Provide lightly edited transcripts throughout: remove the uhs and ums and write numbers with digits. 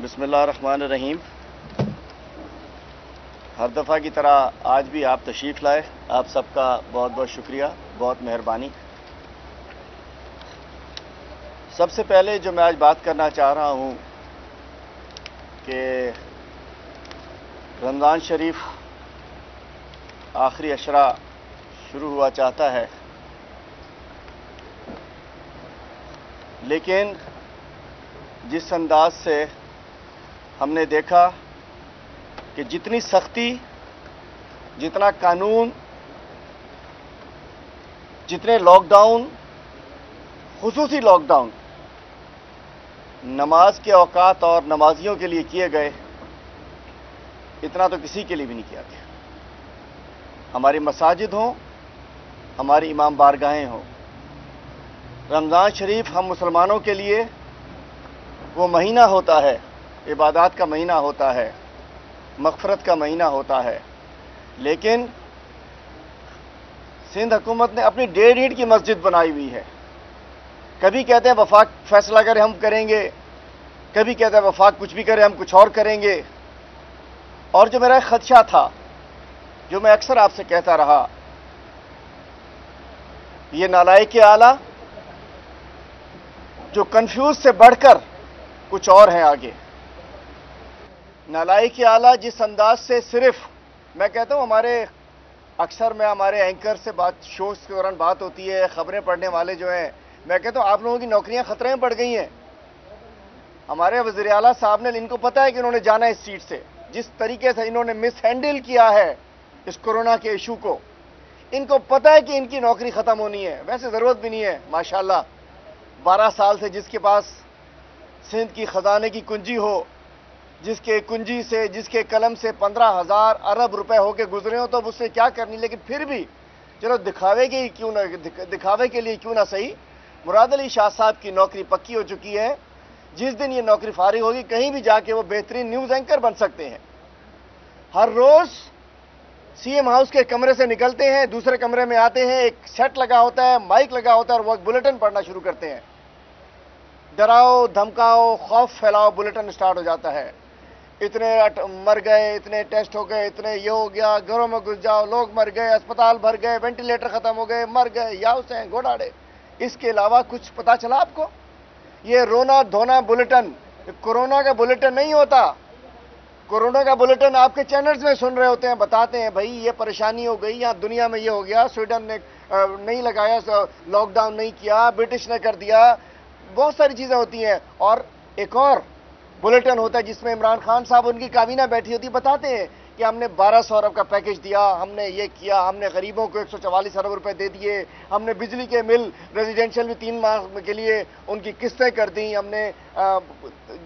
بسم اللہ الرحمن الرحیم۔ ہر دفعہ کی طرح آج بھی آپ تشریف لائے، آپ سب کا بہت بہت شکریہ، بہت مہربانی۔ سب سے پہلے جو میں آج بات کرنا چاہ رہا ہوں کہ رمضان شریف آخری عشرہ شروع ہوا چاہتا ہے، لیکن جس انداز سے ہم نے دیکھا کہ جتنی سختی، جتنا قانون، جتنے لاک ڈاؤن، خصوصی لاک ڈاؤن نماز کے اوقات اور نمازیوں کے لیے کیے گئے، اتنا تو کسی کے لیے بھی نہیں کیا گیا۔ ہماری مساجد ہوں، ہماری امام بارگاہیں ہوں، رمضان شریف ہم مسلمانوں کے لیے وہ مہینہ ہوتا ہے، عبادات کا مہینہ ہوتا ہے، مغفرت کا مہینہ ہوتا ہے، لیکن سندھ حکومت نے اپنی 1.5 اینٹ کی مسجد بنائی ہوئی ہے۔ کبھی کہتے ہیں وفاق فیصلہ کرے ہم کریں گے، کبھی کہتے ہیں وفاق کچھ بھی کرے ہم کچھ اور کریں گے۔ اور جو میرا خدشہ تھا، جو میں اکثر آپ سے کہتا رہا، یہ نالائق اعلیٰ جو کنفیوز سے بڑھ کر کچھ اور ہیں آگے۔ نالائق اعلیٰ جس انداز سے صرف میں کہتا ہوں، ہمارے اینکر سے شوز کے دوران بات ہوتی ہے، خبریں پڑھنے والے جو ہیں، میں کہتا ہوں آپ لوگوں کی نوکریاں خطرے میں پڑ گئی ہیں۔ ہمارے وزیر اعلیٰ صاحب نے، ان کو پتا ہے کہ انہوں نے جانا ہے اس سیٹ سے، جس طریقے سے انہوں نے مس ہینڈل کیا ہے اس کورونا کے ایشو کو، ان کو پتا ہے کہ ان کی نوکری ختم ہونی ہے۔ ویسے ضرورت بھی نہیں ہے، ماشاءاللہ 12 سال سے جس کے پاس سندھ کی خزانے کی کنجی ہو، جس کے کنجی سے، جس کے قلم سے 15,000 ارب روپے ہو کے گزرے ہوں، تو اس سے کیا کرنی، لیکن پھر بھی چلو دکھاوے کے لیے کیوں نہ صحیح، مراد علی شاہ صاحب کی نوکری پکی ہو چکی ہے۔ جس دن یہ نوکری فارغ ہوگی، کہیں بھی جا کے وہ بہترین نیوز اینکر بن سکتے ہیں۔ ہر روز سی ایم ہاؤس کے کمرے سے نکلتے ہیں، دوسرے کمرے میں آتے ہیں، ایک سیٹ لگا ہوتا ہے، مائک لگا ہوتا ہے، اور وہ بلٹن پڑھنا شروع کرتے ہیں۔ ڈراؤ دھمکاؤ خوف پھیلاؤ بلٹن سٹارٹ ہو جاتا ہے۔ اتنے مر گئے، اتنے ٹیسٹ ہو گئے، اتنے یہ ہو گیا، گھروں میں گھس جاؤ، لوگ مر گئے، اسپتال بھر گئے، وینٹیلیٹر ختم ہو گئے، مر گئے، یا حسین گھوڑاڑے۔ اس کے علاوہ کچھ پتا چلا آپ کو؟ یہ رونا دھونا بلٹن کورونا کا بلٹن نہیں ہوتا۔ کورونا کا بلٹن آپ کے چینلز میں سن رہے ہوتے ہیں، بتاتے ہیں بھائی یہ پریشانی ہو گئی، یہاں دنیا میں یہ ہو گیا، سویڈن نے نہیں لگایا، لاک ڈاؤن نہیں کیا، برٹش نے کر دیا، بہت ساری چیزیں ہوتی ہیں۔ اور ایک اور بلٹن ہوتا ہے جس میں عمران خان صاحب، ان کی کابینہ بیٹھی ہوتی، بتاتے ہیں کہ ہم نے 1200 ارب کا پیکج دیا، ہم نے یہ کیا، ہم نے غریبوں کو 144 ارب روپے دے دیے، ہم نے بجلی کے بل ریزیڈینشیل میں 3 ماہ کے لیے ان کی قسطیں کر دیں، ہم نے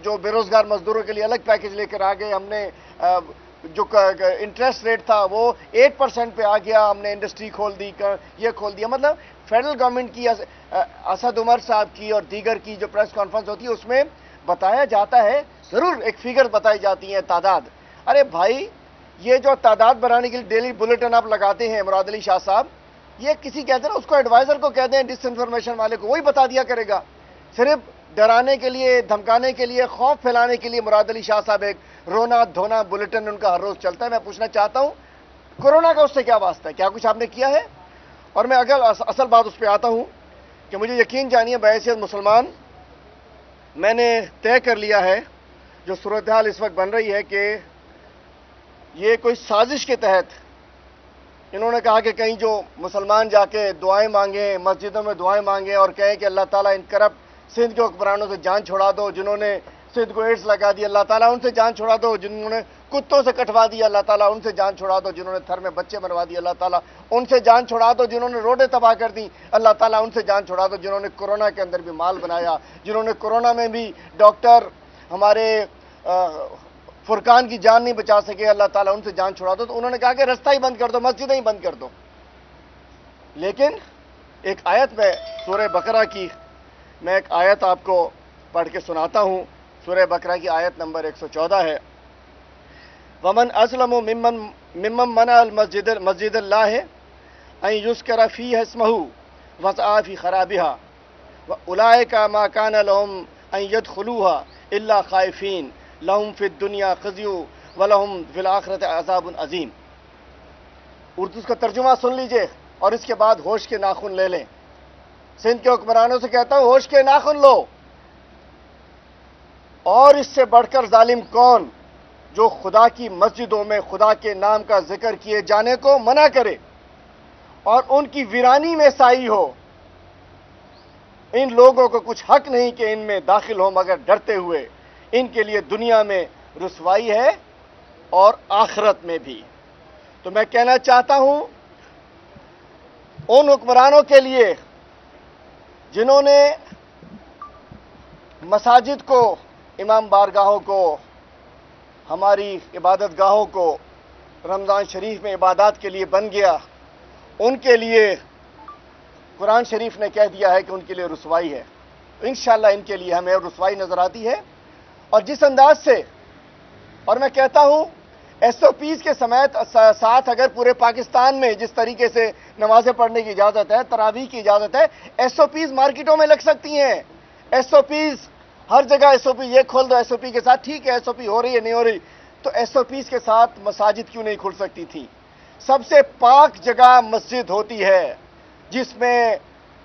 جو بے روزگار مزدوروں کے لیے الگ پیکج لے کر آ گئے، ہم نے جو انٹرسٹ ریٹ تھا وہ 8% پہ آ گیا، ہم نے انڈسٹری کھول دی، یہ کھول دیا۔ مطلب فیڈرل گورنمنٹ کی، اسد عمر صاحب کی اور دیگر کی جو پریس کانفرنس ہوتی ہے، اس میں بتایا جاتا ہے، ضرور ایک فگر بتائی جاتی ہے، تعداد۔ ارے بھائی، یہ جو تعداد بنانے کے لیے ڈیلی بلٹن آپ لگاتے ہیں مراد علی شاہ صاحب، یہ کسی کہتے ہیں نا، اس کو ایڈوائزر کو کہتے ہیں، ڈس انفارمیشن والے کو، وہی بتا دیا کرے گا۔ صرف ڈرانے کے لیے، دھمکانے کے لیے، خوف پھیلانے کے لیے مراد علی شاہ صاحب ایک رونا دھونا بلٹن ان کا ہر روز چلتا ہے۔ میں پوچھنا چاہتا ہوں، کورونا کا اس سے کیا واسطہ ہے؟ کیا کچھ آپ نے کیا ہے؟ اور میں اگر اصل بات اس پہ آتا ہوں کہ مجھے یقین جانیے، بحیثیت مسلمان میں نے طے کر لیا ہے، جو صورتحال اس وقت بن رہی ہے، کہ یہ کوئی سازش کے تحت انہوں نے کہا کہ کہیں جو مسلمان جا کے دعائیں مانگیں، مسجدوں میں دعائیں مانگیں اور کہیں کہ اللہ تعالیٰ ان کرپٹ سندھ کے حکمرانوں سے جان چھڑا دو، جنہوں نے سندھ کو ایڈز لگا دی، اللہ تعالیٰ ان سے جان چھڑا دو، جنہوں نے کتوں سے کٹوا دیا، اللہ تعالیٰ ان سے جان چھڑا دو، جنہوں نے تھر میں بچے مروا دیے، اللہ تعالیٰ ان سے جان چھڑا دو، جنہوں نے روڈیں تباہ کر دی، اللہ تعالیٰ ان سے جان چھڑا دو، جنہوں نے کورونا کے اندر بھی مال بنایا، جنہوں نے کورونا میں بھی ڈاکٹر ہمارے فرقان کی جان نہیں بچا سکے، اللہ تعالیٰ ان سے جان چھڑا دو۔ تو انہوں نے کہا کہ رستہ ہی بند کر دو، مسجدیں ہی بند کر دو۔ لیکن ایک آیت میں سورہ بقرہ کی، میں ایک آیت آپ کو پڑھ کے سناتا ہوں۔ سورہ بقرہ کی آیت نمبر 114 ہے، وَمَنْ أَظْلَمُ مِمَّنْ مَنَعَ الْمَسْجِدَ اللَّهِ أَنْ يُذْكَرَ فِيهِ اسْمُهُ وَسَعَىٰ فِي خَرَابِهَا وَأُولَٰئِكَ مَا كَانَ لَهُمْ أَنْ يَدْخُلُوهَا إِلَّا خَائِفِينَ لہم فی الدنیا خزی ولہم فی الآخرۃ عذاب عظیم. اردو کا ترجمہ سن لیجئے اور اس کے بعد ہوش کے ناخن لے لیں. سندھ کے حکمرانوں سے کہتا ہوں ہوش کے ناخن لو. اور اس سے بڑھ کر ظالم کون جو خدا کی مسجدوں میں خدا کے نام کا ذکر کیے جانے کو منع کرے اور ان کی ویرانی میں سائی ہو. ان لوگوں کو کچھ حق نہیں کہ ان میں داخل ہو مگر ڈرتے ہوئے. ان کے لیے دنیا میں رسوائی ہے اور آخرت میں بھی. تو میں کہنا چاہتا ہوں ان حکمرانوں کے لیے جنہوں نے مساجد کو، امام بارگاہوں کو، ہماری عبادت گاہوں کو رمضان شریف میں عبادات کے لیے بن گیا، ان کے لیے قرآن شریف نے کہہ دیا ہے کہ ان کے لیے رسوائی ہے. انشاءاللہ ان کے لیے ہمیں رسوائی نظر آتی ہے. اور جس انداز سے، اور میں کہتا ہوں ایس او پیز کے ساتھ اگر پورے پاکستان میں جس طریقے سے نمازیں پڑھنے کی اجازت ہے، تراویح کی اجازت ہے، ایس او پیز مارکیٹوں میں لگ سکتی ہیں. ایس او پیز ہر جگہ، ایس او پی یہ کھول دو ایس او پی کے ساتھ، ٹھیک ہے ایس او پی ہو رہی ہے نہیں ہو رہی، تو ایس او پیز کے ساتھ مساجد کیوں نہیں کھل سکتی تھی؟ سب سے پاک جگہ مسجد ہوتی ہے جس میں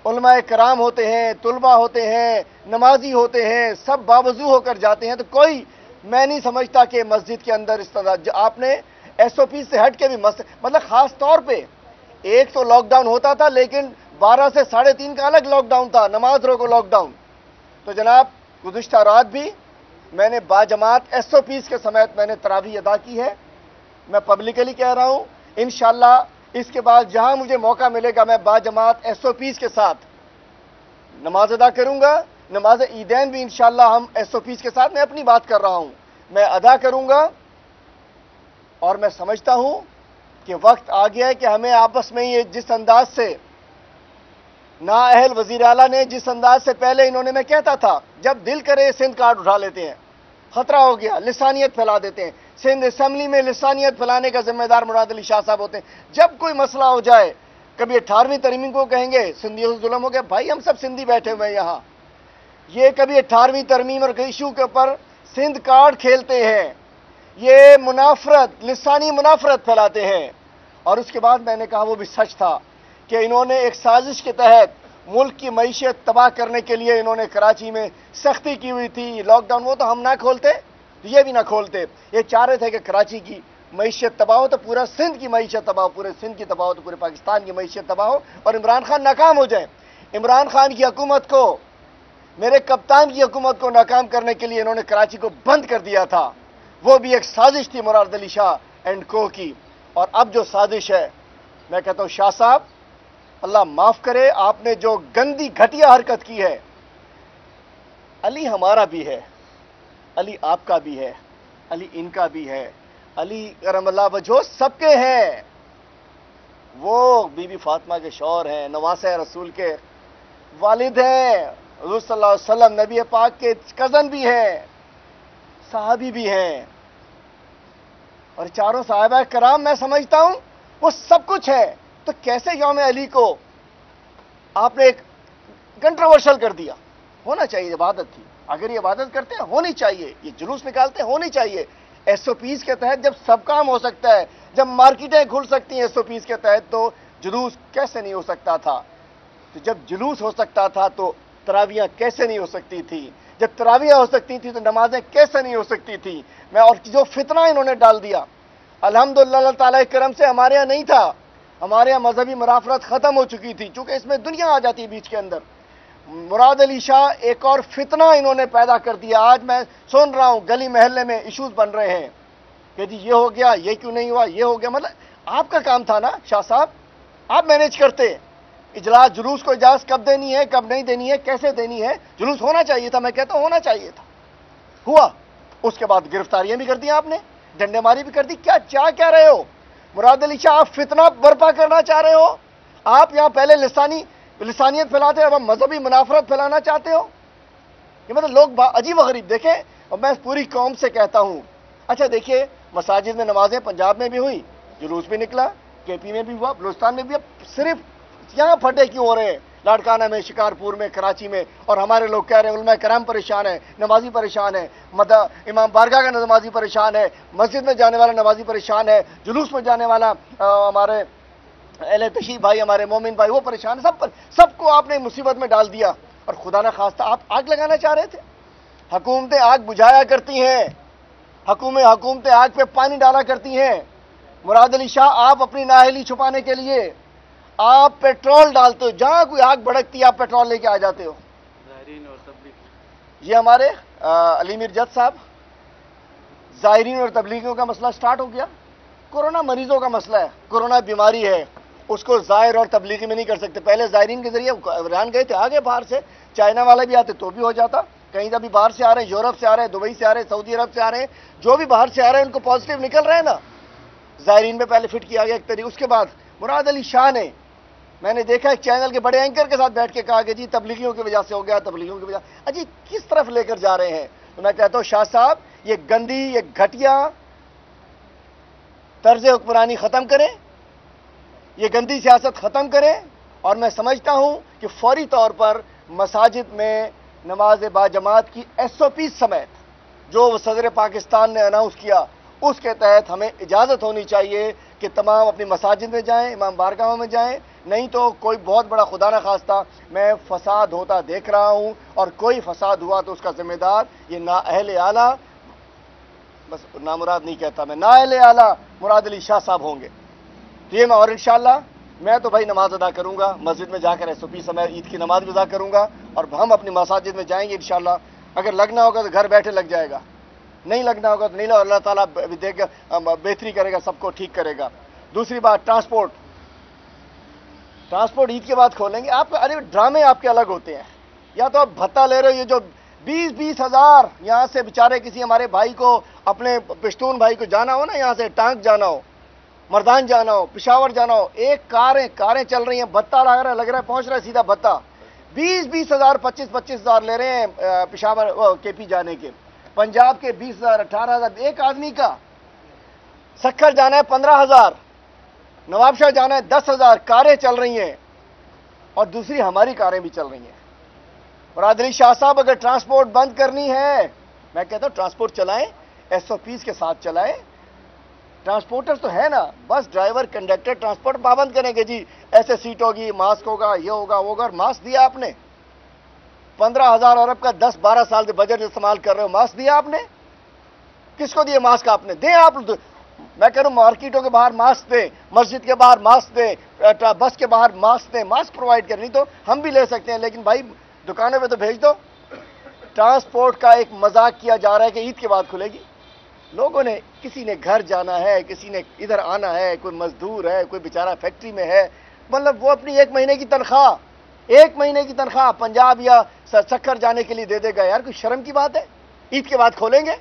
علماء کرام ہوتے ہیں، طلباء ہوتے ہیں، نمازی ہوتے ہیں، سب باوضو ہو کر جاتے ہیں. تو کوئی، میں نہیں سمجھتا کہ مسجد کے اندر اس طرح آپ نے ایس او پی سے ہٹ کے بھی مطلب خاص طور پہ ایک تو لاک ڈاؤن ہوتا تھا، لیکن 12 سے 3:30 کا الگ لاک ڈاؤن تھا، نماز روکو لاک ڈاؤن. تو جناب گزشتہ رات بھی میں نے باجماعت ایس او پیز کے سمیت میں نے تراویح ادا کی ہے. میں پبلکلی کہہ رہا ہوں انشاءاللہ اس کے بعد جہاں مجھے موقع ملے گا میں باجماعت ایس او پیز کے ساتھ نماز ادا کروں گا. نماز عیدین بھی انشاءاللہ ہم ایس او پیز کے ساتھ، میں اپنی بات کر رہا ہوں، میں ادا کروں گا. اور میں سمجھتا ہوں کہ وقت آ گیا ہے کہ ہمیں آپس میں یہ جس انداز سے نااہل وزیر اعلیٰ نے جس انداز سے پہلے انہوں نے، میں کہتا تھا جب دل کرے سندھ کارڈ اٹھا لیتے ہیں، خطرہ ہو گیا، لسانیت پھیلا دیتے ہیں. سندھ اسمبلی میں لسانیت پھیلانے کا ذمہ دار مراد علی شاہ صاحب ہوتے ہیں. جب کوئی مسئلہ ہو جائے، کبھی 18ویں ترمیم کو کہیں گے سندھیوں سے ظلم ہو گیا، بھائی ہم سب سندھی بیٹھے ہوئے ہیں یہاں. یہ کبھی 18ویں ترمیم اور ایشو کے اوپر سندھ کارڈ کھیلتے ہیں، یہ منافرت، لسانی منافرت پھیلاتے ہیں. اور اس کے بعد میں نے کہا وہ بھی سچ تھا کہ انہوں نے ایک سازش کے تحت ملک کی معیشت تباہ کرنے کے لیے انہوں نے کراچی میں سختی کی ہوئی تھی، لاک ڈاؤن. وہ تو ہم نہ کھولتے، یہ بھی نہ کھولتے. یہ چاہ رہے تھے کہ کراچی کی معیشت تباہ ہو تو پورا سندھ کی معیشت تباہ ہو، پورے سندھ کی تباہ ہو تو پورے پاکستان کی معیشت تباہ ہو اور عمران خان ناکام ہو جائے. عمران خان کی حکومت کو، میرے کپتان کی حکومت کو ناکام کرنے کے لیے انہوں نے کراچی کو بند کر دیا تھا. وہ بھی ایک سازش تھی مراد علی شاہ اینڈ کو کی. اور اب جو سازش ہے، میں کہتا ہوں شاہ صاحب اللہ معاف کرے، آپ نے جو گندی گھٹیا حرکت کی ہے. علی ہمارا بھی ہے، علی آپ کا بھی ہے، علی ان کا بھی ہے، علی کرم اللہ وجہہ سب کے ہیں. وہ بی بی فاطمہ کے شوہر ہیں، نواسہ رسول کے والد ہیں، حضور صلی اللہ علیہ وسلم نبی پاک کے کزن بھی ہیں، صحابی بھی ہیں، اور چاروں صحابہ کرام میں سمجھتا ہوں وہ سب کچھ ہے. تو کیسے یوم علی کو آپ نے ایک کنٹروورشل کر دیا؟ ہونا چاہیے، عبادت تھی، اگر یہ عبادت کرتے ہیں ہونی چاہیے، یہ جلوس نکالتے ہیں ہونی چاہیے. ایس او پیز کے تحت جب سب کام ہو سکتا ہے، جب مارکیٹیں کھل سکتی ہیں ایس او پیز کے تحت، تو جلوس کیسے نہیں ہو سکتا تھا؟ تو جب جلوس ہو سکتا تھا تو تراویحیں کیسے نہیں ہو سکتی تھی؟ جب تراویحیں ہو سکتی تھی تو نمازیں کیسے نہیں ہو سکتی تھی؟ اور جو فتنہ انہوں نے ڈال دیا، الحمدللہ اللہ تعالیٰ کے کرم سے ہمارے یہاں نہیں تھا، ہمارے یہاں مذہبی منافرت ختم ہو چکی تھی، چونکہ اس میں دنیا آ جاتی ہے بیچ کے اندر. مراد علی شاہ ایک اور فتنہ انہوں نے پیدا کر دیا. آج میں سن رہا ہوں گلی محلے میں ایشوز بن رہے ہیں کہ جی یہ ہو گیا، یہ کیوں نہیں ہوا، یہ ہو گیا. مطلب آپ کا کام تھا نا شاہ صاحب، آپ مینیج کرتے اجلاس، جلوس کو اجازت کب دینی ہے، کب نہیں دینی ہے، کیسے دینی ہے. جلوس ہونا چاہیے تھا، میں کہتا ہوں ہونا چاہیے تھا، ہوا. اس کے بعد گرفتاریاں بھی کر دی آپ نے، ڈنڈے ماری بھی کر دی. کیا چاہ کیا رہے ہو مراد علی شاہ؟ آپ فتنہ برپا کرنا چاہ رہے ہو. آپ یہاں پہلے لسانیت پھیلاتے اب مذہبی منافرت پھیلانا چاہتے ہو. یہ مطلب لوگ عجیب و غریب. دیکھیں، اور میں پوری قوم سے کہتا ہوں، اچھا دیکھیے مساجد میں نمازیں پنجاب میں بھی ہوئی، جلوس بھی نکلا، کے پی میں بھی ہوا، بلوچستان میں بھی. اب صرف یہاں پھٹے کیوں ہو رہے ہیں؟ لاڑکانہ میں، شکارپور میں، کراچی میں، اور ہمارے لوگ کہہ رہے ہیں علماء کرام پریشان ہیں، نمازی پریشان ہے، امام بارگاہ کا نمازی پریشان ہے، مسجد میں جانے والا نمازی پریشان ہے، جلوس میں جانے والا ہمارے اہل تشریف بھائی، ہمارے مومن بھائی وہ پریشان ہے، سب کو آپ نے مصیبت میں ڈال دیا، اور خدا نہ خواستہ آپ آگ لگانا چاہ رہے تھے۔ حکومتیں آگ بجھایا کرتی ہیں، حکومتیں آگ پہ پانی ڈالا کرتی ہیں۔ مراد علی شاہ، آپ اپنی نااہلی چھپانے کے لیے آپ پیٹرول ڈالتے ہو، جہاں کوئی آگ بھڑکتی ہے آپ پیٹرول لے کے آ جاتے ہو۔ ظاہرین اور تبلیغ، یہ ہمارے علی میر جد صاحب، ظاہرین اور تبلیغیوں کا مسئلہ سٹارٹ ہو گیا۔ کورونا مریضوں کا مسئلہ ہے، کورونا بیماری ہے، اس کو ظاہر اور تبلیغی میں نہیں کر سکتے۔ پہلے ظاہرین کے ذریعے ایران گئے تھے، آگے باہر سے چائنا والے بھی آتے تو بھی ہو جاتا، کہیں بھی باہر سے آ رہے ہیں، یورپ سے آ رہے ہیں، دبئی سے آ رہے ہیں، سعودی عرب سے آ رہے ہیں، جو بھی باہر سے آ رہے ہیں ان کو پازیٹیو نکل رہے ہیں نا، ظاہرین پہ پہلے فٹ کیا گیا ایک طریقے۔ اس کے بعد مراد علی شاہ نے، میں نے دیکھا ایک چینل کے بڑے اینکر کے ساتھ بیٹھ کے کہا کہ جی تبلیغیوں کی وجہ سے ہو گیا، تبلیغیوں کی وجہ، اجی کس طرف لے کر جا رہے ہیں؟ تو میں کہتا ہوں شاہ صاحب یہ گندی، یہ گھٹیا طرز حکمرانی ختم کریں، یہ گندی سیاست ختم کریں، اور میں سمجھتا ہوں کہ فوری طور پر مساجد میں نماز باجماعت کی SOP سمیت جو صدر پاکستان نے اناؤنس کیا اس کے تحت ہمیں اجازت ہونی چاہیے کہ تمام اپنی مساجد میں جائیں، امام بارگاہوں میں جائیں، نہیں تو کوئی بہت بڑا خدا نہ خواستہ میں فساد ہوتا دیکھ رہا ہوں، اور کوئی فساد ہوا تو اس کا ذمہ دار یہ نااہل اعلیٰ، بس نامراد نہیں کہتا میں، نااہل اعلیٰ مراد علی شاہ صاحب ہوں گے۔ تو یہ میں، اور انشاءاللہ میں تو بھائی نماز ادا کروں گا، مسجد میں جا کر SOP سمیت عید کی نماز بھی ادا کروں گا، اور ہم اپنی مساجد میں جائیں گے انشاءاللہ۔ اگر لگنا ہوگا تو گھر بیٹھے لگ جائے گا، نہیں لگنا ہوگا تو نہیں لگا، اللہ تعالیٰ دیکھ بہتری کرے گا، سب کو ٹھیک کرے گا۔ دوسری بات ٹرانسپورٹ عید کے بعد کھولیں گے۔ آپ ارے ڈرامے آپ کے الگ ہوتے ہیں، یا تو آپ بھتہ لے رہے ہو، یہ جو 20-20 ہزار یہاں سے بیچارے کسی ہمارے بھائی کو، اپنے پشتون بھائی کو جانا ہو نا، یہاں سے ٹانک جانا ہو، مردان جانا ہو، پشاور جانا ہو، ایک کاریں چل رہی ہیں، بھتہ لگ رہا ہے پہنچ رہا ہے سیدھا بھتہ، 20-20 ہزار 25-25 ہزار لے رہے ہیں پشاور KP جانے کے، پنجاب کے 20 ہزار 18 ہزار ایک آدمی کا، سکھر جانا ہے 15 ہزار، نواب شاہ جانا ہے 10 ہزار، کاریں چل رہی ہیں، اور دوسری ہماری کاریں بھی چل رہی ہیں۔ مراد علی شاہ صاحب اگر ٹرانسپورٹ بند کرنی ہے، میں کہتا ہوں ٹرانسپورٹ چلائیں، SOPs کے ساتھ چلائیں، ٹرانسپورٹر تو ہے نا، بس ڈرائیور کنڈکٹر ٹرانسپورٹ پابند کریں گے جی ایسے سیٹ ہوگی، ماسک ہوگا، یہ ہوگا وہ ہوگا، ماسک دیا آپ نے؟ 15,000 ارب کا 10-12 سال سے بجٹ استعمال کر رہے ہو، ماسک دیا آپ نے؟ کس کو دیا ماسک آپ نے؟ دیں آپ، میں کہہ رہا ہوں مارکیٹوں کے باہر ماسک دیں، مسجد کے باہر ماسک دیں، بس کے باہر ماسک دیں، ماسک پرووائڈ کریں، نہیں تو ہم بھی لے سکتے ہیں، لیکن بھائی دکانوں پہ تو بھیج دو۔ ٹرانسپورٹ کا ایک مذاق کیا جا رہا ہے کہ عید کے بعد کھلے گی، لوگوں نے، کسی نے گھر جانا ہے، کسی نے ادھر آنا ہے، کوئی مزدور ہے، کوئی بیچارہ فیکٹری میں ہے، مطلب وہ اپنی 1 مہینے کی تنخواہ پنجاب یا سکھر جانے کے لیے دے دے گا، یار کوئی شرم کی بات ہے؟ عید کے بعد کھولیں گے،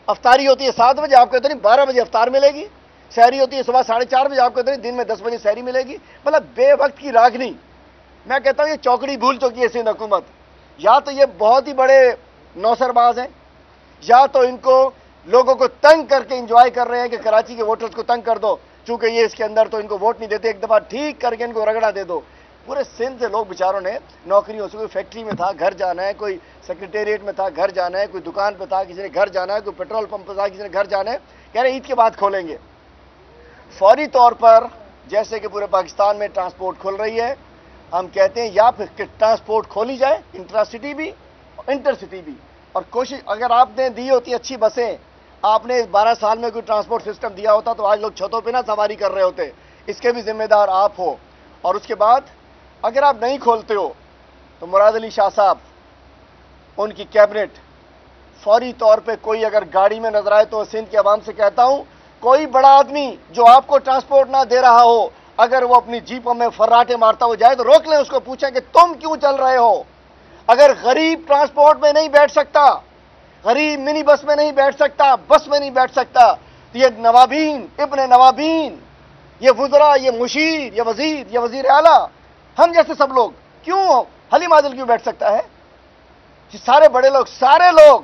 افطاری ہوتی ہے 7 بجے، آپ کہتے نہیں 12 بجے افطار ملے گی، سحری ہوتی ہے صبح 4:30 بجے، آپ کہتے نہیں دن میں 10 بجے سحری ملے گی، مطلب بے وقت کی راگنی۔ میں کہتا ہوں یہ چوکڑی بھول چکی ہے سندھ حکومت، یا تو یہ بہت ہی بڑے نوسر باز ہیں، یا تو ان کو لوگوں کو تنگ کر کے انجوائے کر رہے ہیں کہ کراچی کے ووٹرز کو تنگ کر دو، چونکہ یہ اس کے اندر تو ان کو ووٹ نہیں دیتے، ایک دفعہ ٹھیک کر کے ان کو رگڑا دے دو۔ پورے سندھ سے لوگ بیچاروں نے نوکریوں سے، کوئی فیکٹری میں تھا گھر جانا ہے، کوئی سیکریٹریٹ میں تھا گھر جانا ہے، کوئی دکان پہ تھا کسی نے گھر جانا ہے، کوئی پیٹرول پمپ پہ تھا کسی نے گھر جانا ہے، کہہ رہے عید کے بعد کھولیں گے۔ فوری طور پر جیسے کہ پورے پاکستان میں ٹرانسپورٹ کھل رہی ہے، ہم کہتے ہیں یا پھر ٹرانسپورٹ کھولی جائے، انٹرا سٹی بھی انٹر سٹی بھی، اور کوشش اگر آپ نے دی ہوتی اچھی بسیں، آپ نے 12 سال میں کوئی ٹرانسپورٹ سسٹم دیا ہوتا تو آج لوگ چھتوں پہ نہ سواری کر رہے ہوتے، اس کے بھی ذمہ دار آپ ہو۔ اور اس کے بعد اگر آپ نہیں کھولتے ہو تو مراد علی شاہ صاحب، ان کی کیبنٹ، فوری طور پہ کوئی اگر گاڑی میں نظر آئے تو سندھ کے عوام سے کہتا ہوں، کوئی بڑا آدمی جو آپ کو ٹرانسپورٹ نہ دے رہا ہو، اگر وہ اپنی جیپوں میں فراٹے مارتا ہو جائے تو روک لیں، اس کو پوچھیں کہ تم کیوں چل رہے ہو؟ اگر غریب ٹرانسپورٹ میں نہیں بیٹھ سکتا، غریب منی بس میں نہیں بیٹھ سکتا، بس میں نہیں بیٹھ سکتا، تو یہ نوابین، ابن نوابین، یہ وزراء، یہ مشیر، یہ وزیر، یہ وزیر اعلیٰ، ہم جیسے سب لوگ کیوں، حلیم عادل کیوں بیٹھ سکتا ہے؟ کہ سارے بڑے لوگ، سارے لوگ،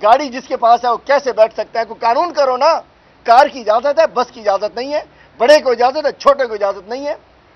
گاڑی جس کے پاس ہے وہ کیسے بیٹھ سکتا ہے؟ کوئی قانون کرو نا، کار کی اجازت ہے، بس کی اجازت نہیں ہے، بڑے کو اجازت ہے، چھوٹے کو اجازت نہیں ہے۔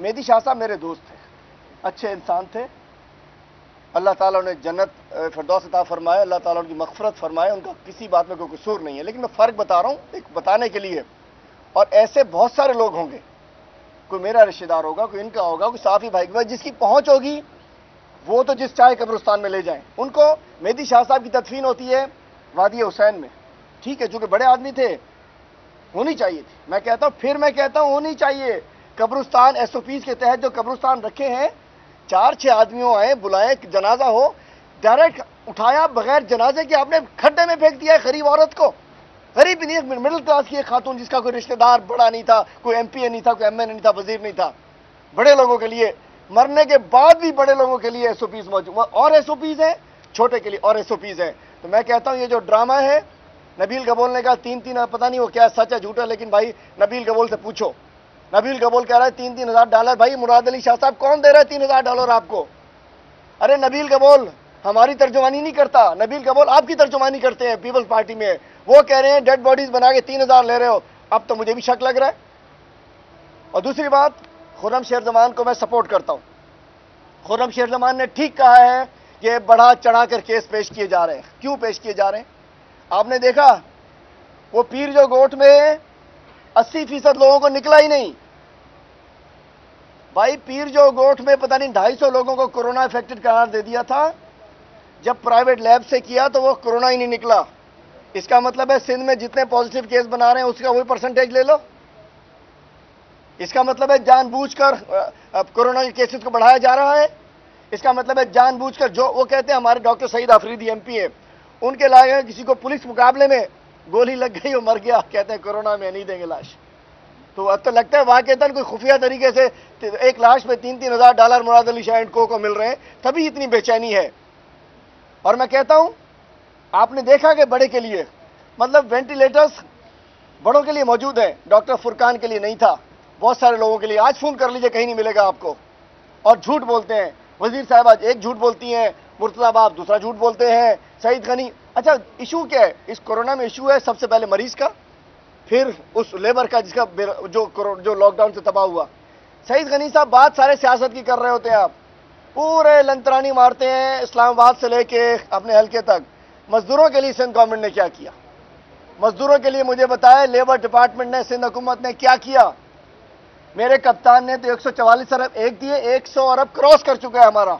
مہدی شاہ صاحب میرے دوست تھے، اچھے انسان تھے، اللہ تعالیٰ نے جنت فردوس عطا فرمائے، اللہ تعالیٰ ان کی مغفرت فرمائے، ان کا کسی بات میں کوئی قصور نہیں ہے، لیکن میں فرق بتا رہا ہوں ایک بتانے کے لیے. اور ایسے بہت سارے لوگ ہوں گے، کوئی میرا رشتہ دار ہوگا، کوئی ان کا ہوگا، کوئی صافی بھائی کا، جس کی پہنچ ہوگی وہ تو جس چاہے قبرستان میں لے جائیں. ان کو مہدی شاہ صاحب کی تدفین ہوتی ہے وادی حسین میں، ٹھیک ہے، چونکہ بڑے آدمی تھے، ہونی چاہیے تھی. میں کہتا ہوں، پھر میں کہتا ہوں ہونی چاہیے. قبرستان ایس او پیز کے تحت جو قبرستان رکھے ہیں، 4-6 آدمیوں آئے، بلائے، جنازہ ہو، ڈائریکٹ اٹھایا بغیر جنازے کے آپ نے کھڈے میں پھینک دیا ہے غریب عورت کو. غریب بھی نہیں، مڈل کلاس کی ایک خاتون جس کا کوئی رشتہ دار بڑا نہیں تھا، کوئی ایم پی اے نہیں تھا، کوئی ایم این اے نہیں تھا، وزیر نہیں تھا. بڑے لوگوں کے لیے، مرنے کے بعد بھی بڑے لوگوں کے لیے ایس او پیز موجود، اور ایس او پیز ہیں، چھوٹے کے لیے اور ایس او پیز ہیں. تو میں کہتا ہوں یہ جو ڈرامہ ہے، نبیل گبول نے کہا 3 پتہ نہیں وہ کیا سچ ہے جھوٹ ہے، لیکن بھائی نبیل گبول سے پوچھو. نبیل گبول کہہ رہا ہے 3,000 ڈالر. بھائی مراد علی شاہ صاحب کون دے رہا ہے 3,000 ڈالر آپ کو؟ ارے نبیل گبول ہماری ترجمانی نہیں کرتا، نبیل گبول آپ کی ترجمانی کرتے ہیں پیپلز پارٹی میں. وہ کہہ رہے ہیں ڈیڈ باڈیز بنا کے 3,000 لے رہے ہو. اب تو مجھے بھی شک لگ رہا ہے. اور دوسری بات، خرم شیر زمان کو میں سپورٹ کرتا ہوں. خرم شیر زمان نے ٹھیک کہا ہے کہ بڑھا چڑھا کر کیس پیش کیے جا رہے ہیں. کیوں پیش کیے جا رہے ہیں؟ آپ نے دیکھا وہ پیر جو گوٹ میں 80% لوگوں کو نکلا ہی نہیں. بھائی پیر جو گوٹ میں پتہ نہیں 250 لوگوں کو کورونا افیکٹڈ قرار دے دیا تھا، جب پرائیویٹ لیب سے کیا تو وہ کورونا ہی نہیں نکلا. اس کا مطلب ہے سندھ میں جتنے پازیٹیو کیس بنا رہے ہیں اس کا وہی پرسنٹیج لے لو. اس کا مطلب ہے جان بوجھ کر کورونا کے کیسز کو بڑھایا جا رہا ہے. اس کا مطلب ہے جان بوجھ کر، جو وہ کہتے ہیں ہمارے ڈاکٹر سعید آفریدی ایم پی ہے، ان کے لائے کسی کو پولیس مقابلے میں گولی لگ گئی وہ مر گیا، کہتے ہیں کورونا میں نہیں دیں گے لاش. تو اب تو لگتا ہے واقعتاً کوئی خفیہ طریقے سے ایک لاش پہ 3,000 dollar Murad Ali Shah and کو مل رہے ہیں، تبھی اتنی بے چینی ہے. اور میں کہتا ہوں آپ نے دیکھا کہ بڑے کے لیے مطلب وینٹیلیٹرز بڑوں کے لیے موجود ہیں، ڈاکٹر فرقان کے لیے نہیں تھا، بہت سارے لوگوں کے لیے. آج فون کر لیجئے کہیں نہیں ملے گا آپ کو. اور جھوٹ بولتے ہیں، وزیر صاحب آج ایک جھوٹ بولتی ہیں، مرتضی باپ دوسرا جھوٹ بولتے ہیں، سعید غنی. اچھا ایشو کیا ہے اس کورونا میں؟ ایشو ہے سب سے پہلے مریض کا، پھر اس لیبر کا جس کا جو لاک ڈاؤن سے تباہ ہوا. سعید غنی صاحب بات سارے سیاست کی کر رہے ہوتے ہیں، آپ پورے لنترانی مارتے ہیں اسلام آباد سے لے کے اپنے حلقے تک. مزدوروں کے لیے سندھ گورنمنٹ نے کیا کیا؟ مزدوروں کے لیے مجھے بتائے لیبر ڈپارٹمنٹ نے، سندھ حکومت نے کیا کیا؟ میرے کپتان نے تو 144 ارب ایک دیے، 100 ارب کراس کر چکا ہے ہمارا،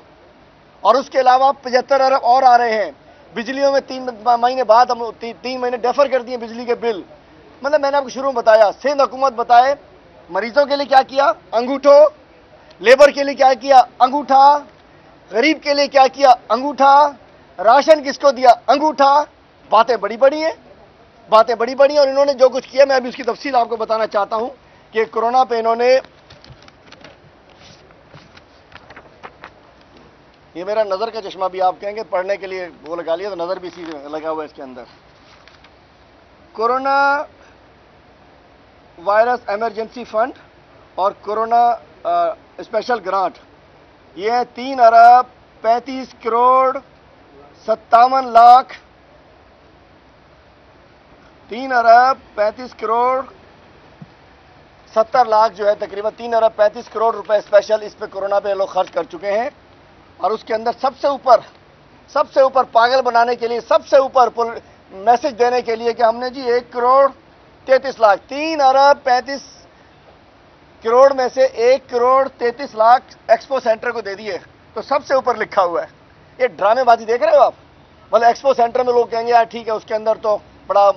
اور اس کے علاوہ 75 ارب اور آ رہے ہیں. بجلیوں میں 3 مہینے بعد ہم 3 مہینے ڈیفر کر دیے بجلی کے بل. مطلب میں نے آپ کو شروع میں بتایا سندھ حکومت بتائے مریضوں کے لیے کیا کیا؟ انگوٹھو. لیبر کے لیے کیا کیا؟ انگوٹھا. غریب کے لیے کیا کیا؟ انگوٹھا. راشن کس کو دیا؟ انگوٹھا. باتیں بڑی بڑی ہیں، باتیں بڑی بڑی ہیں. اور انہوں نے جو کچھ کیا میں ابھی اس کی تفصیل آپ کو بتانا چاہتا ہوں کہ کورونا پہ انہوں نے، یہ میرا نظر کا چشمہ بھی آپ کہیں گے پڑھنے کے لیے وہ لگا لیا تو نظر بھی اسی لگا ہوا ہے اس کے اندر. کورونا وائرس ایمرجنسی فنڈ اور کورونا اسپیشل گرانٹ، یہ ہے 3 ارب 35 کروڑ 57 لاکھ 3 ارب 35 کروڑ 70 لاکھ جو ہے تقریباً 3 ارب 35 کروڑ روپے اسپیشل اس پہ کورونا پہ لوگ خرچ کر چکے ہیں. اور اس کے اندر سب سے اوپر پاگل بنانے کے لیے، سب سے اوپر میسج دینے کے لیے کہ ہم نے جی 1 کروڑ 33 لاکھ 3 ارب 35 کروڑ میں سے 1 کروڑ 33 لاکھ ایکسپو سینٹر کو دے دیے. تو سب سے اوپر لکھا ہوا ہے. یہ ڈرامے بازی دیکھ رہے ہو آپ؟ مطلب ایکسپو سینٹر میں لوگ کہیں گے یار ٹھیک ہے، اس کے اندر تو بڑا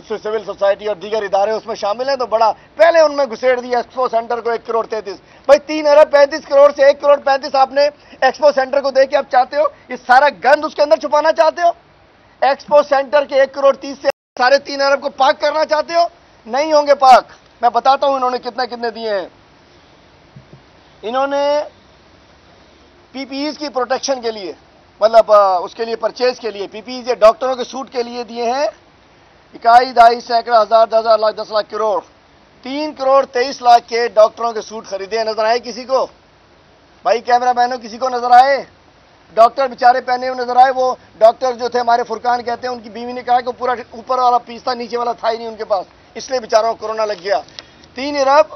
سول سوسائٹی اور دیگر ادارے اس میں شامل ہیں، تو بڑا پہلے ان میں گھسیڑ دیا ایکسپو سینٹر کو 1 کروڑ 33. بھائی 3 ارب 35 کروڑ سے 1 کروڑ 35 آپ نے ایکسپو سینٹر کو دے کے آپ چاہتے ہو یہ سارا گند اس کے اندر چھپانا چاہتے ہو؟ ایکسپو سینٹر کے 1 کروڑ 30 سے سارے 3 ارب کو پاک کرنا چاہتے ہو؟ نہیں ہوں گے پاک. میں بتاتا ہوں انہوں نے کتنے دیے ہیں. انہوں نے پی پی ایز کی پروٹیکشن کے لیے، مطلب اس کے لیے پرچیز کے لیے پی پی ایز یا ڈاکٹروں کے سوٹ کے لیے دیے ہیں 21 ڈھائی سینکڑا ہزار 10 لاکھ 10 لاکھ کروڑ. 3 کروڑ 23 لاکھ کے ڈاکٹروں کے سوٹ خریدے ہیں. نظر آئے کسی کو؟ بھائی کیمرہ مینوں کسی کو نظر آئے؟ ڈاکٹر بیچارے پہنے ہوئے نظر آئے؟ وہ ڈاکٹر جو تھے ہمارے فرقان کہتے ہیں ان کی بیوی نے کہا کہ پورا اوپر والا پیس تھا نیچے والا تھا ہی نہیں ان کے پاس، اس لیے بیچاروں کو کورونا لگ گیا. 3 ارب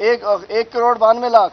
1,92,00,000,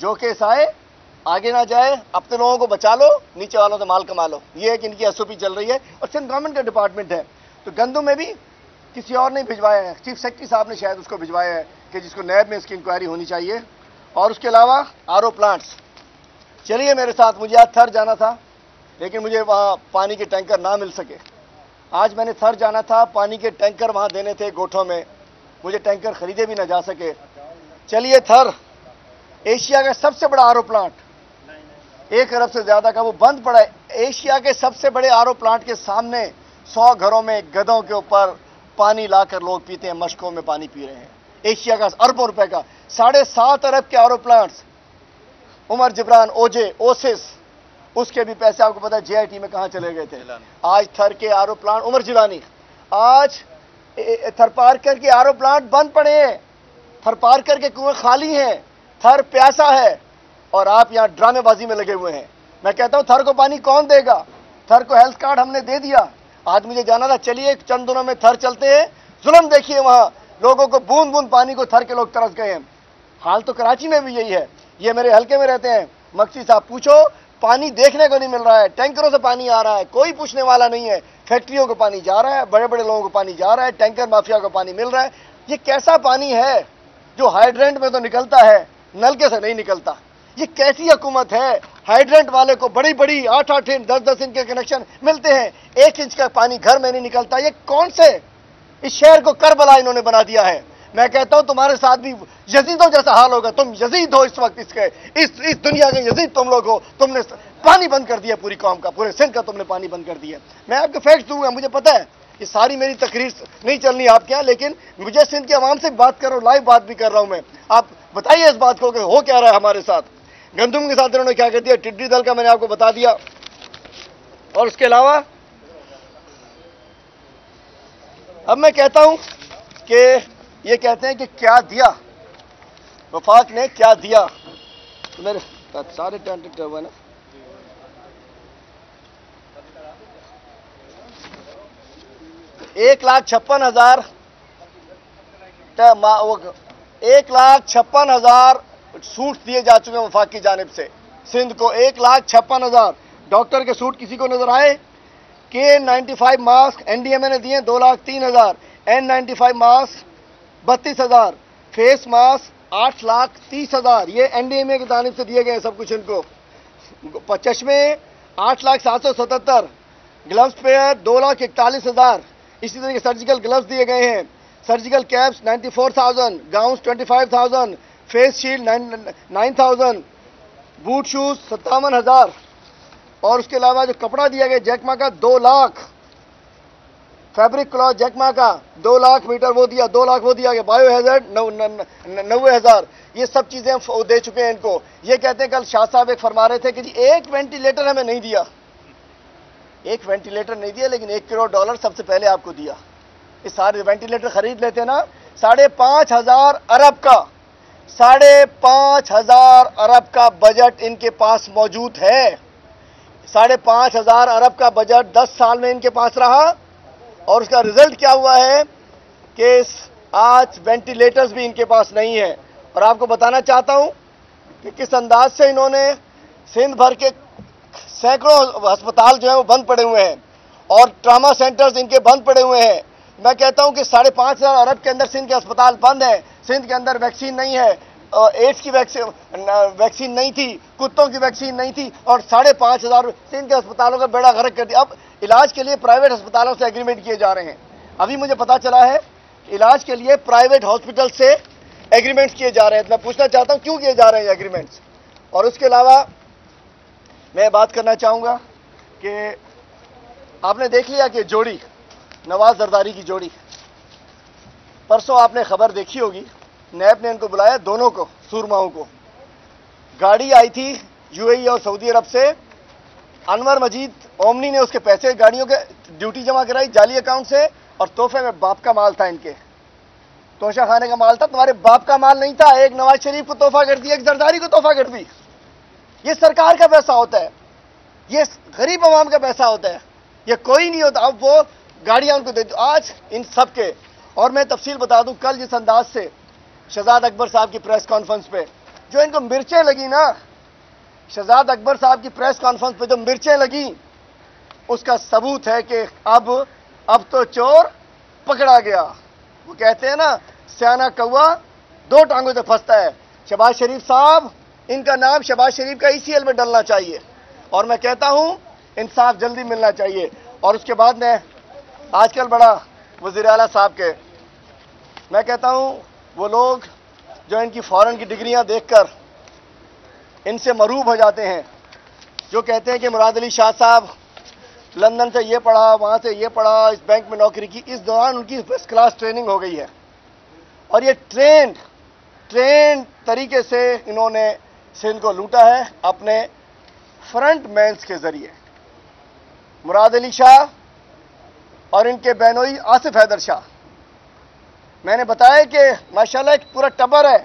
جو کیس آئے آگے نہ جائے، اپنے لوگوں کو بچا لو، نیچے والوں سے مال کما لو. یہ ایک ان کی ایس او پی چل رہی ہے اور سندھ گورنمنٹ کا ڈپارٹمنٹ ہے. تو گندم میں بھی کسی اور نے بھجوایا ہے، چیف سیکرٹری صاحب نے شاید اس کو بھجوایا ہے کہ جس کو نیب میں اس کی انکوائری ہونی چاہیے. اور اس کے علاوہ آر او پلانٹس. چلیے میرے ساتھ، مجھے آج تھر جانا تھا لیکن مجھے وہاں پانی کے ٹینکر نہ مل سکے. آج میں نے تھر جانا تھا، پانی کے ٹینکر وہاں دینے تھے گوٹھوں میں، مجھے ٹینکر خریدے بھی نہ جا سکے. چلیے تھر ایشیا کا سب سے بڑا آر او پلانٹ، 1 ارب سے زیادہ کا، وہ بند پڑا ہے. ایشیا کے سب سے بڑے آر او پلانٹ کے سامنے 100 گھروں میں گدھوں کے اوپر پانی لا کر لوگ پیتے ہیں، مشکوں میں پانی پی رہے ہیں. ایشیا کا اربوں روپے کا 7.5 ارب کے آر او پلانٹس. عمر جبران، اوجے، اوسس، اس کے بھی پیسے آپ کو پتا ہے جے آئی ٹی میں کہاں چلے گئے تھے. آج تھر کے آر او پلانٹ، عمر جیلانی، آج تھر پارکر کے آر او پلانٹ بند پڑے ہیں، تھر پارکر کے کنویں خالی ہیں، تھر پیاسا ہے اور آپ یہاں ڈرامے بازی میں لگے ہوئے ہیں. میں کہتا ہوں تھر کو پانی کون دے گا؟ تھر کو ہیلتھ کارڈ ہم نے دے دیا. آج مجھے جانا تھا، چلیے چند دنوں میں تھر چلتے ہیں. ظلم دیکھیے وہاں، لوگوں کو بوند بوند پانی کو تھر کے لوگ ترس گئے ہیں. حال تو کراچی میں بھی یہی ہے. یہ میرے حلقے میں رہتے ہیں، مکسی صاحب، پوچھو پانی دیکھنے کو نہیں مل رہا ہے. ٹینکروں سے پانی آ رہا ہے، کوئی پوچھنے والا نہیں ہے. فیکٹریوں کو پانی جا رہا ہے، بڑے بڑے لوگوں کو پانی جا رہا ہے، ٹینکر مافیا کو پانی مل رہا ہے. یہ کیسا پانی ہے جو ہائیڈرنٹ میں تو نکلتا ہے، نلکے سے نہیں نکلتا؟ یہ کیسی حکومت ہے؟ ہائیڈرنٹ والے کو بڑی بڑی 8-8 انچ 10-10 انچ کے کنیکشن ملتے ہیں، 1 انچ کا پانی گھر میں نہیں نکلتا. یہ کون سے اس شہر کو کربلا انہوں نے بنا دیا ہے؟ میں کہتا ہوں تمہارے ساتھ بھی یزیدوں جیسا حال ہوگا. تم یزید ہو اس وقت، اس دنیا کے یزید تم لوگ ہو. تم نے پانی بند کر دیا پوری قوم کا، پورے سندھ کا تم نے پانی بند کر دیا. میں آپ کو فیکٹس دوں گا، مجھے پتا ہے یہ ساری میری تقریر نہیں چلنی آپ کے یہاں، لیکن مجھے سندھ کے عوام سے بات کر رہا ہوں، لائیو بات بھی کر رہا ہوں میں. آپ بتائیے اس بات کو کہ ہو کیا رہا ہے ہمارے ساتھ. گندم کے ساتھ انہوں نے کیا کر دیا، ٹڈی دل کا میں نے آپ کو بتا دیا. اور اس کے علاوہ اب میں کہتا ہوں کہ یہ کہتے ہیں کہ کیا دیا وفاق نے، کیا دیا. میرے سارے ٹینٹ ہوئے نا. ایک 1,56,000 سوٹ دیے جا چکے ہیں وفاق کی جانب سے سندھ کو. 1,56,000 ڈاکٹر کے سوٹ کسی کو نظر آئے؟ K95 mask N D M A نے دیے 2,03,000. N95 mask 32,000. Face mask 8,30,000. یہ این ڈی ایم اے کی جانب سے دیے گئے سب کچھ ان کو. چشمے 8,777. Gloves pair 2,41,000. اسی طرح کے سرجیکل گلوز دیے گئے ہیں. Surgical caps 94,000. Gowns 25,000. Face shield 9,000. Boot shoes 57,000. اور اس کے علاوہ جو کپڑا دیا گیا جیکما کا 2 لاکھ. فیبرک کلاتھ جیکما کا 2 لاکھ میٹر وہ دیا، 2 لاکھ وہ دیا گیا. Bio hazard 90,000. یہ سب چیزیں دے چکے ہیں ان کو. یہ کہتے ہیں کل شاہ صاحب ایک فرما رہے تھے کہ جی 1 وینٹیلیٹر ہمیں نہیں دیا. 1 وینٹیلیٹر نہیں دیا لیکن $1 کروڑ سب سے پہلے آپ کو دیا. اس سارے وینٹیلیٹر خرید لیتے نا. 5,500 ارب کا 5,500 ارب کا بجٹ ان کے پاس موجود ہے. 5,500 ارب کا بجٹ 10 سال میں ان کے پاس رہا اور اس کا رزلٹ کیا ہوا ہے کہ آج وینٹیلیٹرز بھی ان کے پاس نہیں ہے. اور آپ کو بتانا چاہتا ہوں کہ کس انداز سے انہوں نے سندھ بھر کے سینکڑوں ہسپتال جو ہیں وہ بند پڑے ہوئے ہیں اور ٹراما سینٹرز ان کے بند پڑے ہوئے ہیں. میں کہتا ہوں کہ 5,500 ارب کے اندر سندھ کے ہسپتال بند ہیں. سندھ کے اندر ویکسین نہیں ہے، ایڈس کی ویکسین نہیں تھی، کتوں کی ویکسین نہیں تھی اور 5,500 سندھ کے ہسپتالوں کا بیڑا غرق کر دیا. اب علاج کے لیے پرائیویٹ ہسپتالوں سے ایگریمنٹ کیے جا رہے ہیں. ابھی مجھے پتا چلا ہے کہ علاج کے لیے پرائیویٹ ہاسپٹل سے ایگریمنٹ کیے جا رہے ہیں. میں پوچھنا چاہتا ہوں کیوں کیے جا رہے ہیں ایگریمنٹس. اور اس کے علاوہ میں بات کرنا چاہوں گا کہ آپ نے دیکھ لیا کہ جوڑی نواز زرداری کی جوڑی، پرسوں آپ نے خبر دیکھی ہوگی، نیب نے ان کو بلایا دونوں کو، سورماؤں کو. گاڑی آئی تھی یو اے ای اور سعودی عرب سے. انور مجید اومنی نے اس کے پیسے گاڑیوں کے ڈیوٹی جمع کرائی جعلی اکاؤنٹ سے اور تحفے میں باپ کا مال تھا ان کے. توشہ خانے کا مال تھا، تمہارے باپ کا مال نہیں تھا. ایک نواز شریف کو تحفہ کر دیا، ایک زرداری کو تحفہ کر دی. یہ سرکار کا پیسہ ہوتا ہے، یہ غریب عوام کا پیسہ ہوتا ہے، یہ کوئی نہیں ہوتا. اب وہ گاڑیاں ان کو دے دو آج ان سب کے. اور میں تفصیل بتا دوں، کل جس انداز سے شہزاد اکبر صاحب کی پریس کانفرنس پہ جو ان کو مرچیں لگی نا شہزاد اکبر صاحب کی پریس کانفرنس پہ جو مرچیں لگیں اس کا ثبوت ہے کہ اب تو چور پکڑا گیا. وہ کہتے ہیں نا سیانہ کوا دو ٹانگوں سے پھنستا ہے. شہباز شریف صاحب ان کا نام شہباز شریف کا ECL میں ڈلنا چاہیے اور میں کہتا ہوں انصاف جلدی ملنا چاہیے. اور اس کے بعد میں آج کل بڑا وزیر اعلیٰ صاحب کے میں کہتا ہوں وہ لوگ جو ان کی فارن کی ڈگریاں دیکھ کر ان سے مروب ہو جاتے ہیں, جو کہتے ہیں کہ مراد علی شاہ صاحب لندن سے یہ پڑھا, وہاں سے یہ پڑھا, اس بینک میں نوکری کی, اس دوران ان کی فرسٹ کلاس ٹریننگ ہو گئی ہے اور یہ ٹرینڈ طریقے سے انہوں نے سندھ کو لوٹا ہے اپنے فرنٹ مینز کے ذریعے. مراد علی شاہ اور ان کے بہنوئی آصف حیدر شاہ, میں نے بتایا کہ ماشاءاللہ ایک پورا ٹبر ہے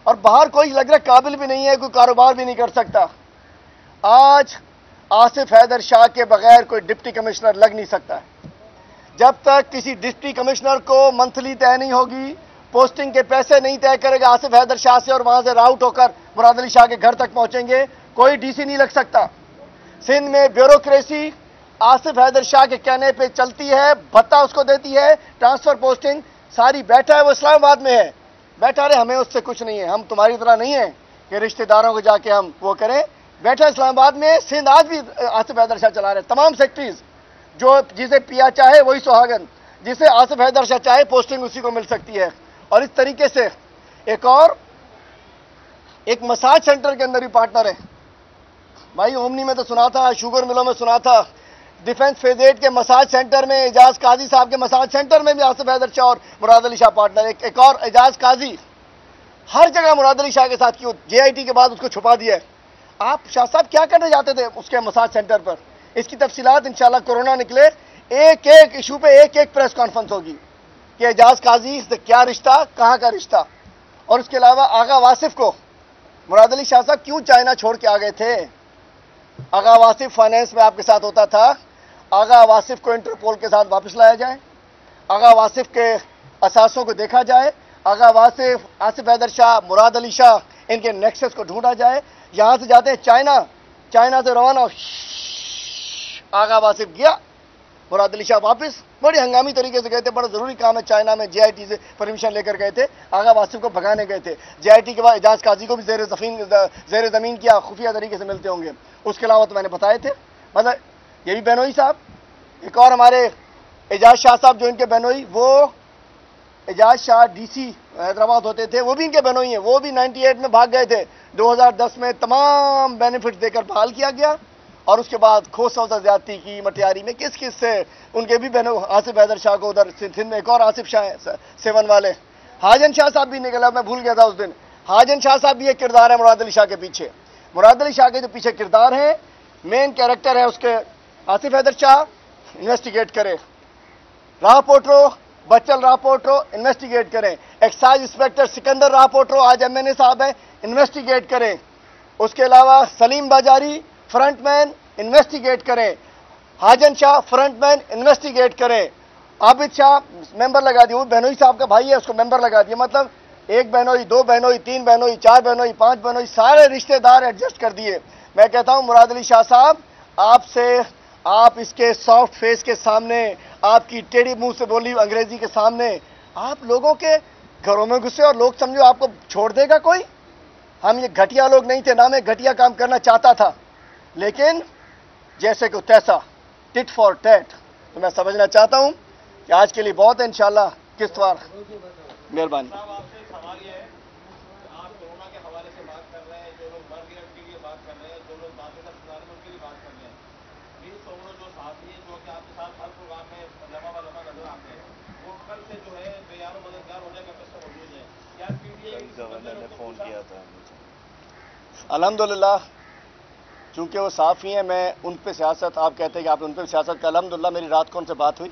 اور باہر کوئی لگ رہا قابل بھی نہیں ہے, کوئی کاروبار بھی نہیں کر سکتا. آج آصف حیدر شاہ کے بغیر کوئی ڈپٹی کمشنر لگ نہیں سکتا ہے. جب تک کسی ڈپٹی کمشنر کو منتھلی طے نہیں ہوگی, پوسٹنگ کے پیسے نہیں طے کرے گا آصف حیدر شاہ سے اور وہاں سے راؤٹ ہو کر مراد علی شاہ کے گھر تک پہنچیں گے, کوئی DC نہیں لگ سکتا. سندھ میں بیوروکریسی آصف حیدر شاہ کے کہنے پہ چلتی ہے, بھتہ اس کو دیتی ہے, ٹرانسفر پوسٹنگ ساری بیٹھا ہے, وہ اسلام آباد میں ہے, بیٹھا رہے, ہمیں اس سے کچھ نہیں ہے. ہم تمہاری طرح نہیں ہیں کہ رشتہ داروں کو جا کے ہم وہ کریں. بیٹھا اسلام آباد میں. سندھ آج بھی آصف حیدر شاہ چلا رہے ہیں. تمام سیکٹریز جو جسے پیا چاہے وہی سہاگن, جسے آصف حیدر شاہ چاہے پوسٹنگ اسی کو مل سکتی ہے. اور اس طریقے سے ایک مساج سینٹر کے اندر بھی پارٹنر ہے بھائی. اومنی میں تو سنا تھا, شوگر ملوں میں سنا تھا, ڈیفنس فیز 8 کے مساج سینٹر میں, اعجاز قاضی صاحب کے مساج سینٹر میں بھی آصف حیدر شاہ اور مراد علی شاہ پارٹنر. ایک اور اعجاز قاضی ہر جگہ مراد علی شاہ کے ساتھ کی, JIT کے بعد اس کو چھپا دیا ہے. آپ شاہ صاحب کیا کرنے جاتے تھے اس کے مساج سینٹر پر؟ اس کی تفصیلات انشاءاللہ کورونا نکلے ایک ایشو پہ ایک پریس کانفرنس ہوگی کہ اعجاز قاضی سے کیا رشتہ, کہاں کا رشتہ. اور اس کے علاوہ آغا واصف کو مراد علی شاہ صاحب کیوں چائنا چھوڑ کے آ گئے تھے؟ آغا واصف فائنینس میں آپ کے ساتھ ہوتا تھا. آغا واصف کو انٹرپول کے ساتھ واپس لایا جائے, آغا واصف کے اثاثوں کو دیکھا جائے, آغا واصف, آصف حیدر شاہ, مراد علی شاہ, ان کے نیکسس کو ڈھونڈا جائے. یہاں سے جاتے ہیں چائنا سے روانہ, آغا واصف گیا, مراد علی شاہ واپس. بڑی ہنگامی طریقے سے گئے تھے, بڑا ضروری کام ہے چائنا میں, JIT سے پرمیشن لے کر گئے تھے. آغا واصف کو بھگانے گئے تھے. JIT کے بعد اعجاز قاضی کو بھی زیر زمین کیا خفیہ طریقے سے ملتے ہوں گے. اس کے علاوہ تو میں نے بتائے تھے, مطلب یہ بھی بہنوئی صاحب. ایک اور ہمارے اعجاز شاہ صاحب جو ان کے بہنوئی, وہ اعجاز شاہ DC حیدرآباد ہوتے تھے, وہ بھی ان کے بہنوئی ہیں. وہ بھی 98 میں بھاگ گئے تھے, 2010 میں تمام بینیفٹس دے کر بحال کیا گیا. اور اس کے بعد کھوسوں سے زیادتی کی مٹیاری میں کس سے ان کے بھی بہنوں آصف حیدر شاہ کو ادھر سندھ میں ایک اور آصف شاہ ہیں 7 والے, حاجن شاہ صاحب بھی نکلا, میں بھول گیا تھا اس دن. حاجن شاہ صاحب بھی ایک کردار ہے مراد علی شاہ کے پیچھے. مراد علی شاہ کے جو پیچھے کردار ہے, مین کیریکٹر ہے اس کے آصف حیدر شاہ, انویسٹیگیٹ کرے. راہ پوٹرو بچل راہ پوٹرو انویسٹیگیٹ کریں. ایکسائز انسپیکٹر سکندر راہ پوٹرو آج MNA صاحب ہیں, انویسٹیگیٹ کریں. اس کے علاوہ سلیم باجاری فرنٹ مین, انویسٹیگیٹ کریں. حاجن شاہ فرنٹ مین, انویسٹیگیٹ کریں. عابد شاہ ممبر لگا دیے, وہ بہنوئی صاحب کا بھائی ہے, اس کو ممبر لگا دیا. مطلب 1 بہنوئی, 2 بہنوئی, 3 بہنوئی, 4 بہنوئی, 5 بہنوئی, سارے رشتہ دار ایڈجسٹ کر دیے. میں کہتا ہوں مراد علی شاہ صاحب, آپ اس کے سافٹ فیس کے سامنے, آپ کی ٹیڑھی منہ سے بولی انگریزی کے سامنے, آپ لوگوں کے گھروں میں گھسے اور لوگ سمجھو آپ کو چھوڑ دے گا کوئی. ہم یہ گھٹیا لوگ نہیں تھے, نہ میں گھٹیا کام کرنا چاہتا تھا, لیکن جیسے کہ تیسا, ٹٹ فار ٹیٹ. تو میں سمجھنا چاہتا ہوں کہ آج کے لیے بہت ہے, انشاءاللہ قسط وار. مہربانی. گورنر نے فون کیا تھا. الحمدللہ چونکہ وہ صحافی ہیں, میں ان پہ سیاست, آپ کہتے ہیں کہ آپ نے ان پہ سیاست کا, الحمدللہ میری رات کو ان سے بات ہوئی.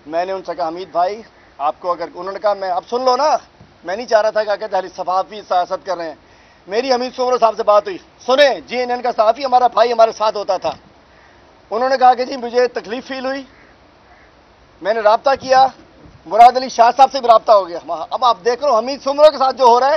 میں نے ان سے کہا حمید بھائی آپ کو اگر, انہوں نے کہا میں اب سن لو نا, میں نہیں چاہ رہا تھا کہ کہتے صحافی سیاست کر رہے ہیں. میری حمید سمرو صاحب سے بات ہوئی, سنیں GNN کا صحافی ہمارا بھائی ہمارے ساتھ ہوتا تھا. انہوں نے کہا کہ جی مجھے تکلیف فیل ہوئی, میں نے رابطہ کیا, مراد علی شاہ صاحب سے بھی رابطہ ہو گیا. اب آپ دیکھ رہے ہو حمید سمرو کے ساتھ جو ہو رہا ہے,